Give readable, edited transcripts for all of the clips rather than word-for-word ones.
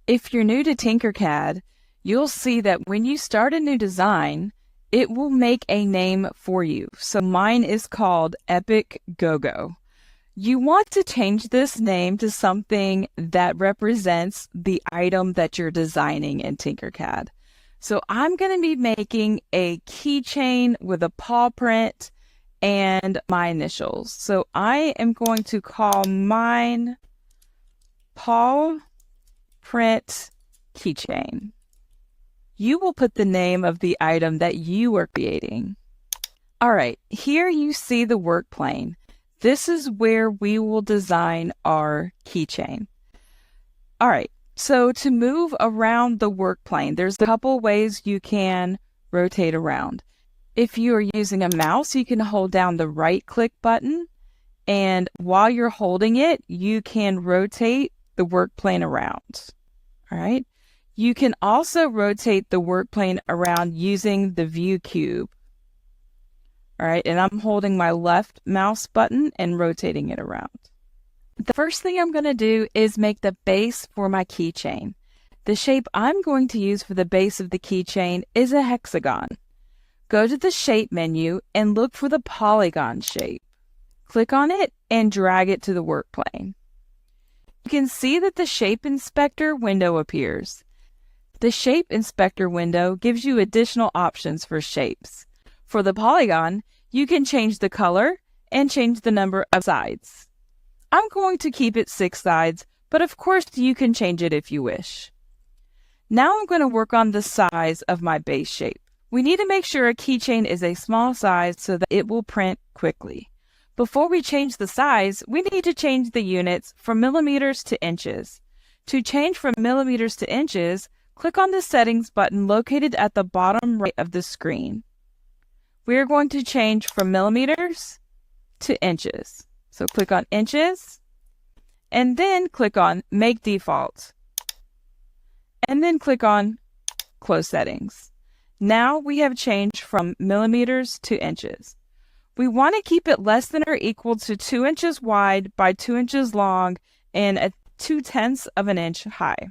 If you're new to Tinkercad, you'll see that when you start a new design, it will make a name for you. So mine is called Epic Go-Go. You want to change this name to something that represents the item that you're designing in Tinkercad. So I'm going to be making a keychain with a paw print and my initials. So I am going to call mine paw print keychain. You will put the name of the item that you are creating. All right, here you see the work plane. This is where we will design our keychain. All right, so to move around the work plane, there's a couple ways you can rotate around. If you are using a mouse, you can hold down the right click button, and while you're holding it, you can rotate the work plane around. All right. You can also rotate the work plane around using the view cube. All right, and I'm holding my left mouse button and rotating it around. The first thing I'm going to do is make the base for my keychain. The shape I'm going to use for the base of the keychain is a hexagon. Go to the shape menu and look for the polygon shape. Click on it and drag it to the work plane. You can see that the Shape Inspector window appears. The Shape Inspector window gives you additional options for shapes. For the polygon, you can change the color and change the number of sides. I'm going to keep it 6 sides, but of course you can change it if you wish. Now I'm going to work on the size of my base shape. We need to make sure a keychain is a small size so that it will print quickly. Before we change the size, we need to change the units from millimeters to inches. To change from millimeters to inches, click on the Settings button located at the bottom right of the screen. We are going to change from millimeters to inches. So click on Inches, and then click on Make Default, and then click on Close Settings. Now we have changed from millimeters to inches. We want to keep it less than or equal to 2 inches wide by 2 inches long and 2/10 of an inch high.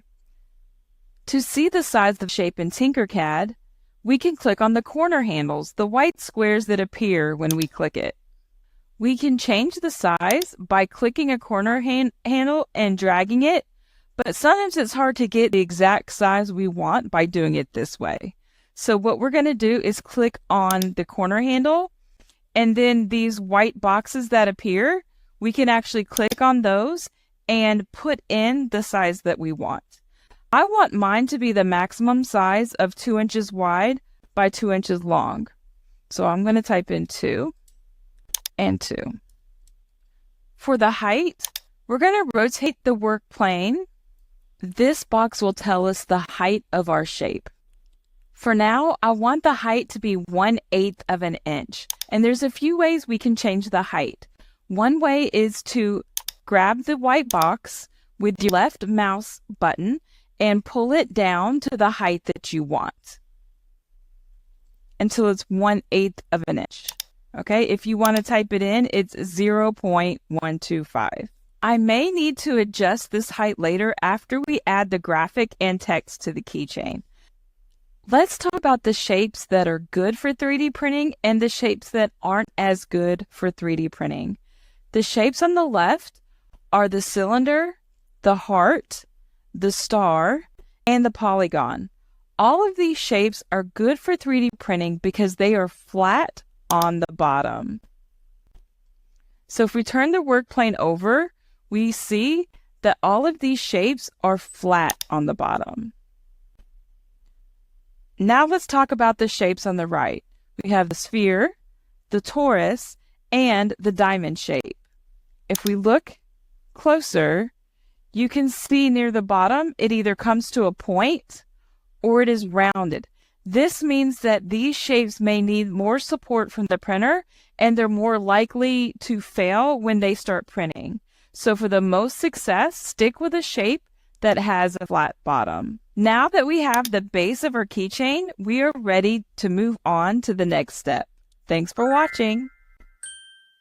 To see the size of the shape in Tinkercad, we can click on the corner handles, the white squares that appear when we click it. We can change the size by clicking a corner handle and dragging it, but sometimes it's hard to get the exact size we want by doing it this way. So what we're going to do is click on the corner handle, and then these white boxes that appear, we can actually click on those and put in the size that we want. I want mine to be the maximum size of 2 inches wide by 2 inches long. So I'm going to type in 2 and 2. For the height, we're going to rotate the work plane. This box will tell us the height of our shape. For now, I want the height to be 1/8 of an inch. And there's a few ways we can change the height. One way is to grab the white box with your left mouse button and pull it down to the height that you want until it's 1/8 of an inch. Okay, if you want to type it in, it's 0.125. I may need to adjust this height later after we add the graphic and text to the keychain. Let's talk about the shapes that are good for 3D printing and the shapes that aren't as good for 3D printing. The shapes on the left are the cylinder, the heart, the star, and the polygon. All of these shapes are good for 3D printing because they are flat on the bottom. So if we turn the work plane over, we see that all of these shapes are flat on the bottom. Now let's talk about the shapes on the right. We have the sphere, the torus, and the diamond shape. If we look closer, you can see near the bottom, it either comes to a point or it is rounded. This means that these shapes may need more support from the printer and they're more likely to fail when they start printing. So for the most success, stick with a shape that has a flat bottom. Now that we have the base of our keychain, we are ready to move on to the next step. Thanks for watching.